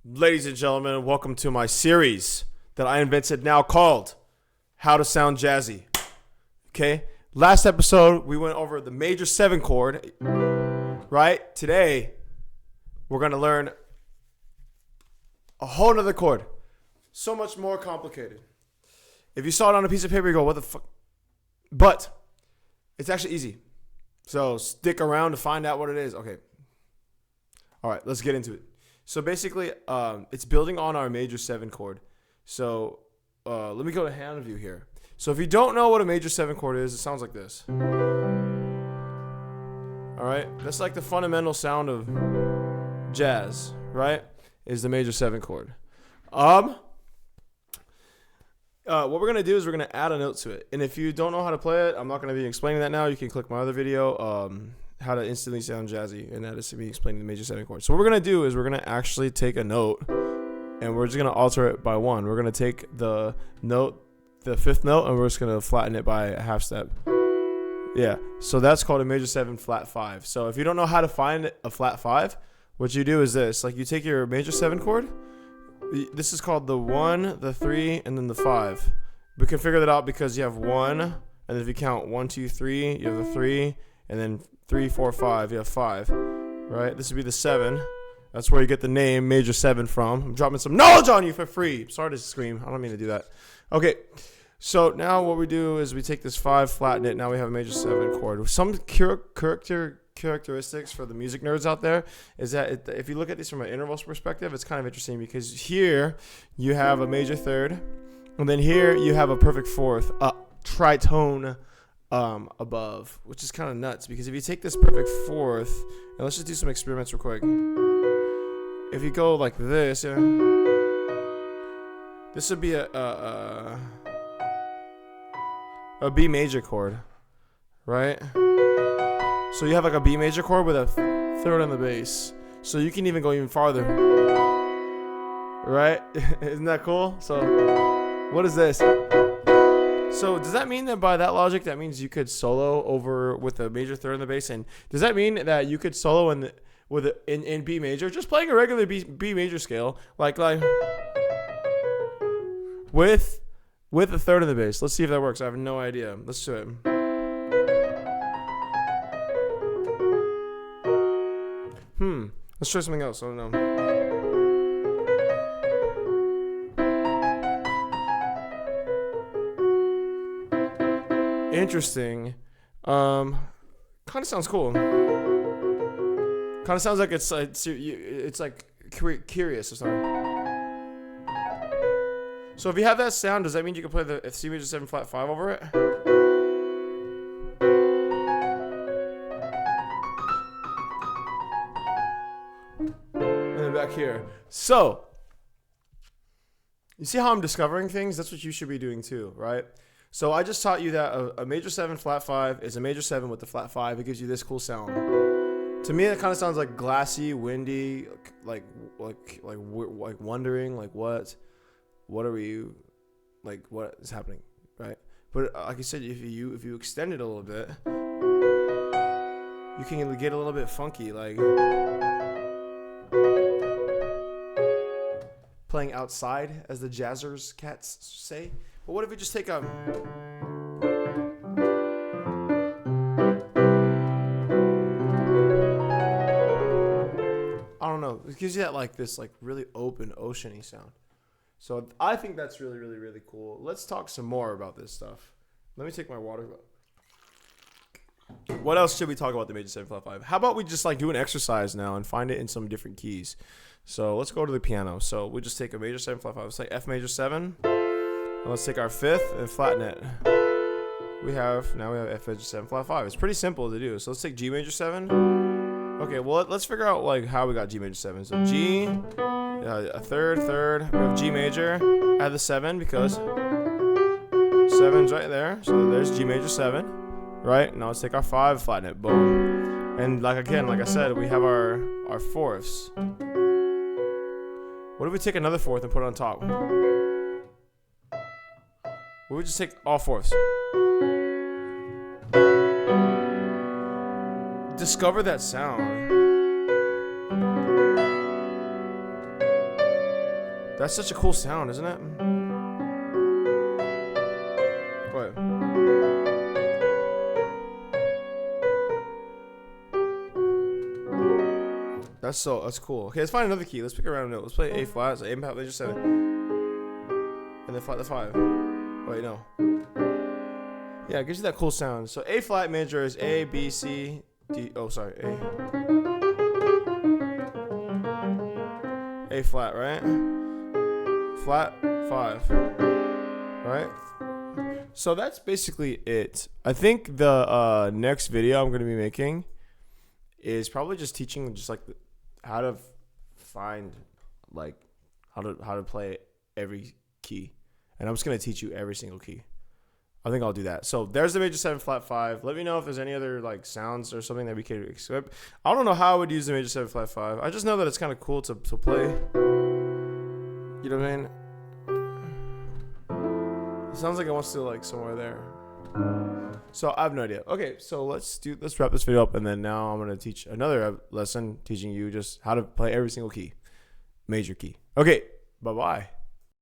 Ladies and gentlemen, welcome to my series that I invented now called How to Sound Jazzy. Okay? Last episode, we went over the major 7 chord, right? Today, we're going to learn a whole nother chord. So much more complicated. If you saw it on a piece of paper, you go, what the fuck? But it's actually easy. So stick around to find out what it is. Okay. All right, let's get into it. So basically, it's building on our major 7 chord. So let me go to hand view here. So if you don't know what a major 7 chord is, it sounds like this. All right, that's like the fundamental sound of jazz, right? Is the major 7 chord. What we're gonna do is we're gonna add a note to it. And if you don't know how to play it, I'm not gonna be explaining that now. You can click my other video. How to instantly sound jazzy, and that is me explaining the major 7 chord. So what we're gonna do is we're gonna actually take a note, and we're just gonna alter it by 1. We're gonna take the note, the 5th note, and we're just gonna flatten it by a half step. Yeah. So that's called a major 7 flat 5. So if you don't know how to find a flat 5, what you do is this: like you take your major 7 chord. This is called the 1, the 3, and then the 5. We can figure that out because you have 1, and then if you count 1, 2, 3, you have the 3, and then 3, 4, 5, you have 5, right? This would be the 7. That's where you get the name major 7 from. I'm dropping some knowledge on you for free. Sorry to scream. I don't mean to do that. Okay, so now what we do is we take this 5, flatten it. Now we have a major 7 chord. Some characteristics for the music nerds out there is that if you look at this from an intervals perspective, it's kind of interesting because here you have a major 3rd, and then here you have a perfect 4th, tritone above, which is kind of nuts because if you take this perfect 4th, and let's just do some experiments real quick. If you go like this, this would be a B major chord, right? So you have like a B major chord with a 3rd on the bass. So you can even go even farther, right? Isn't that cool? So what is this? So does that mean that by that logic, that means you could solo over with a major 3rd on the bass? And does that mean that you could solo in B major, just playing a regular B major scale, like with a 3rd on the bass? Let's see if that works. I have no idea. Let's do it. Let's try something else. I don't know. Interesting. Kind of sounds cool. Kind of sounds like it's like curious or something. So if you have that sound, does that mean you can play the C major 7 flat 5 over it? And then back here. So you see how I'm discovering things? That's what you should be doing too, right? So I just taught you that a major 7 flat 5 is a major 7 with the flat 5. It gives you this cool sound. To me, it kind of sounds like glassy, windy, like wondering, like what are we, like what is happening, right? But like I said, if you extend it a little bit, you can get a little bit funky, like playing outside, as the jazzers cats say. But what if we just take a I don't know. It gives you that like this like really open oceany sound. So I think that's really, really, really cool. Let's talk some more about this stuff. Let me take my water. What else should we talk about the major 7 flat 5? How about we just like do an exercise now and find it in some different keys? So let's go to the piano. So we just take a major 7 flat 5. Let's say F major 7. And let's take our 5th and flatten it. We have F major 7 flat 5. It's pretty simple to do. So let's take G major 7. Okay, well let's figure out like how we got G major 7. So G, a 3rd. We have G major. Add the 7 because 7's right there. So there's G major 7. Right? Now let's take our 5, flatten it. Boom. And like I said, we have our 4ths. What if we take another 4th and put it on top? What if we just take all 4ths? Discover that sound. That's such a cool sound, isn't it? Go ahead. That's cool. Okay, let's find another key. Let's pick a random note. Let's play A flat. So A major 7. And then the 5. Wait, no. Yeah, it gives you that cool sound. So A flat major is A, B, C, D. Oh, sorry. A flat, right? Flat 5. Right? So that's basically it. I think the next video I'm going to be making is probably just teaching just like how to find like how to play every key. And I'm just going to teach you every single key. I think I'll do that. So there's the major 7 flat 5. Let me know if there's any other like sounds or something that we could equip. I don't know how I would use the major 7 flat 5. I just know that it's kind of cool to play. You know what I mean? It sounds like it wants to like somewhere there. So I have no idea. Okay, so let's wrap this video up, and then now I'm gonna teach another lesson teaching you just how to play every single key, major key. Okay, bye bye.